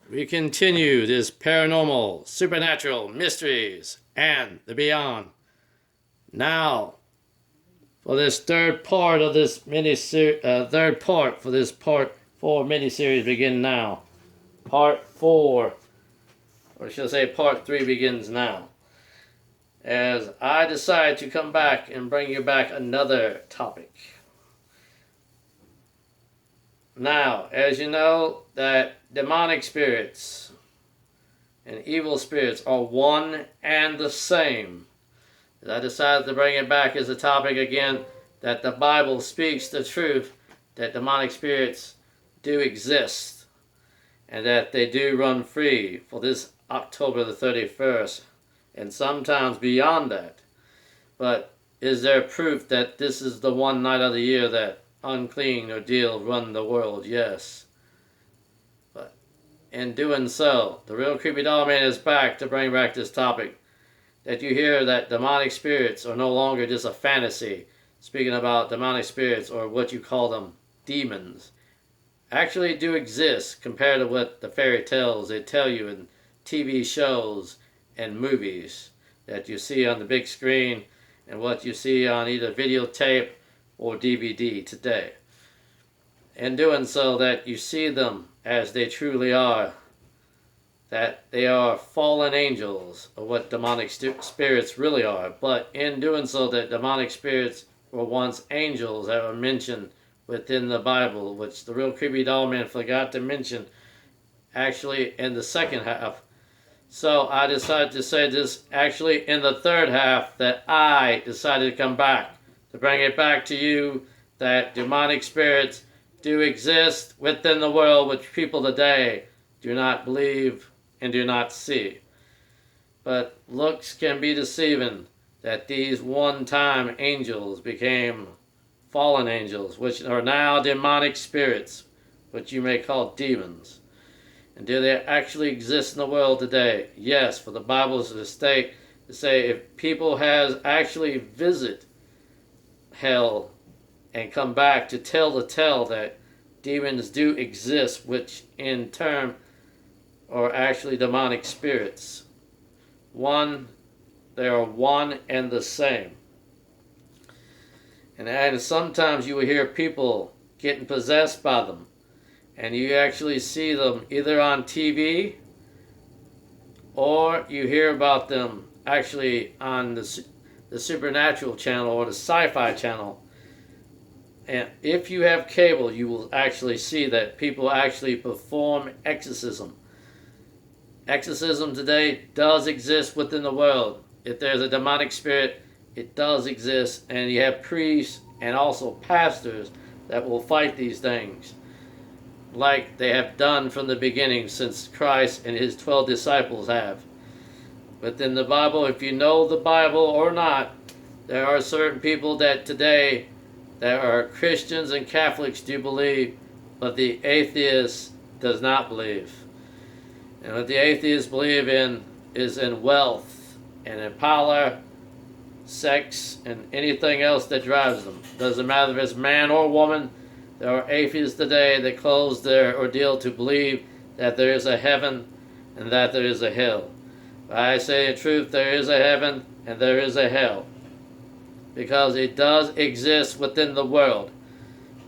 we continue this paranormal, supernatural mysteries and the beyond. Now, for this third part of this part 4 miniseries begin now. Part 4, or should I say part 3 begins now. As I decide to come back and bring you back another topic. Now, as you know, that demonic spirits and evil spirits are one and the same. I decided to bring it back as a topic again, that the Bible speaks the truth, that demonic spirits do exist, and that they do run free for this October the 31st, and sometimes beyond that. But is there proof that this is the one night of the year that unclean or deal run the world? Yes. But in doing so, the real creepy doll man is back to bring back this topic, that you hear that demonic spirits are no longer just a fantasy. Speaking about demonic spirits, or what you call them, demons, actually do exist compared to what the fairy tales they tell you in TV shows and movies that you see on the big screen and what you see on either videotape or DVD today. In doing so, that you see them as they truly are, that they are fallen angels, or what demonic spirits really are. But in doing so, that demonic spirits were once angels that were mentioned within the Bible, which the real creepy doll man forgot to mention actually in the second half. So I decided to say this actually in the third half, that I decided to come back to bring it back to you, that demonic spirits do exist within the world, which people today do not believe and do not see. But looks can be deceiving, that these one-time angels became fallen angels, which are now demonic spirits, which you may call demons. And do they actually exist in the world today? Yes, for the Bible is to state, to say if people has actually visit hell and come back to tell the tale that demons do exist, which in turn are actually demonic spirits. They are one and the same. And sometimes you will hear people getting possessed by them, and you actually see them either on TV or you hear about them actually on the Supernatural channel or the Sci-Fi channel. And if you have cable, you will actually see that people actually perform exorcism. Exorcism today does exist within the world. If there's a demonic spirit, it does exist, and you have priests and also pastors that will fight these things, like they have done from the beginning since Christ and his 12 disciples have. Within the Bible, if you know the Bible or not, there are certain people that today that are Christians and Catholics do believe, but the atheist does not believe. And what the atheists believe in is in wealth and in power, sex, and anything else that drives them. Doesn't matter if it's man or woman. There are atheists today that close their ordeal to believe that there is a heaven and that there is a hell. But I say the truth, there is a heaven and there is a hell, because it does exist within the world.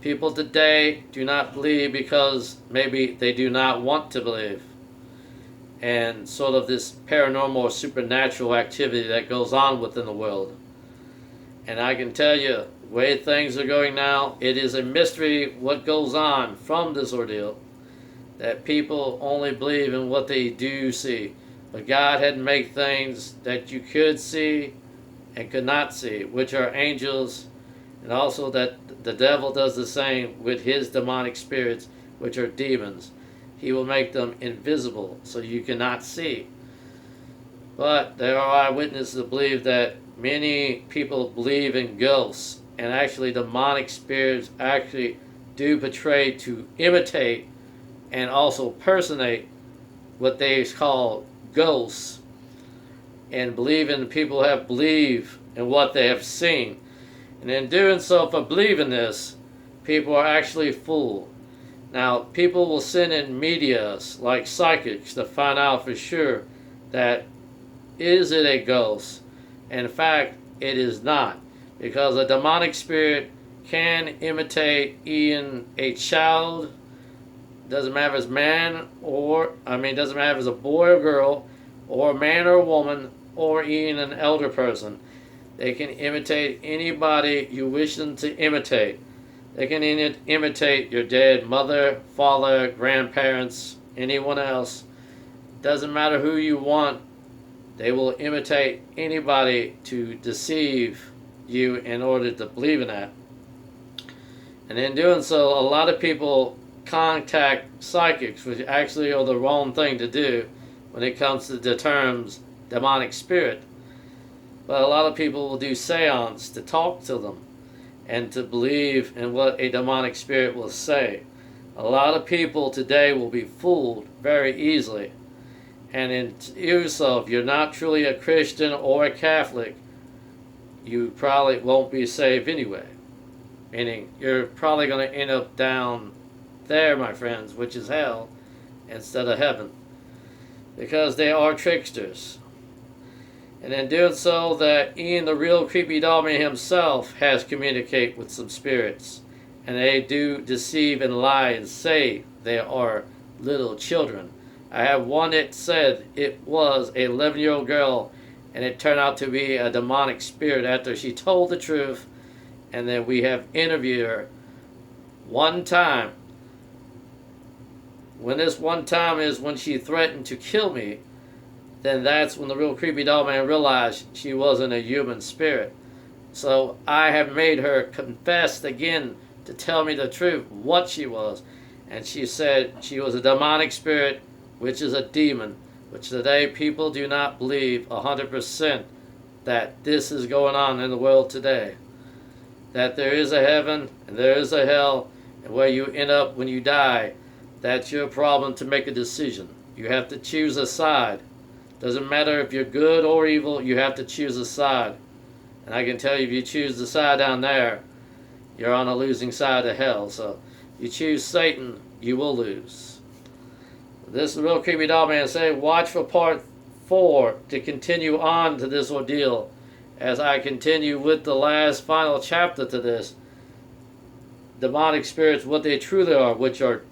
People today do not believe because maybe they do not want to believe. And sort of this paranormal or supernatural activity that goes on within the world. And I can tell you, the way things are going now, it is a mystery what goes on from this ordeal, that people only believe in what they do see. But God had made things that you could see and could not see, which are angels, and also that the devil does the same with his demonic spirits, which are demons. He will make them invisible so you cannot see. But there are eyewitnesses that believe that many people believe in ghosts, and actually demonic spirits actually do portray to imitate and also personate what they call ghosts, and people have believed in what they have seen. And in doing so, for believing this, people are actually fooled. Now, people will send in medias like psychics to find out for sure that is it a ghost. In fact, it is not, because a demonic spirit can imitate even a child. Doesn't matter if it's man or, doesn't matter if it's a boy or girl, or a man or a woman, or even an elder person. They can imitate anybody you wish them to imitate. They can imitate your dead mother, father, grandparents, anyone else. Doesn't matter who you want. They will imitate anybody to deceive you in order to believe in that. And in doing so, a lot of people contact psychics, which actually are the wrong thing to do when it comes to the terms demonic spirit. But a lot of people will do seance to talk to them and to believe in what a demonic spirit will say. A lot of people today will be fooled very easily. And in yourself, if you're not truly a Christian or a Catholic, you probably won't be saved anyway. Meaning, you're probably going to end up down there, my friends, which is hell, instead of heaven. Because they are tricksters. And in doing so, that even the real creepy dollman himself has communicated with some spirits. And they do deceive and lie and say they are little children. I have one that said it was an 11-year-old girl, and it turned out to be a demonic spirit after she told the truth. And then we have interviewed her one time. When this one time is when she threatened to kill me, then that's when the real creepy doll man realized she wasn't a human spirit. So I have made her confess again to tell me the truth, what she was. And she said she was a demonic spirit, which is a demon, which today people do not believe 100% that this is going on in the world today. That there is a heaven and there is a hell, and where you end up when you die, that's your problem to make a decision. You have to choose a side. Doesn't matter if you're good or evil, you have to choose a side. And I can tell you, if you choose the side down there, you're on a losing side of hell. So if you choose Satan, you will lose. This is the real creepy doll man saying, watch for part 4 to continue on to this ordeal as I continue with the last final chapter to this. Demonic spirits, what they truly are, which are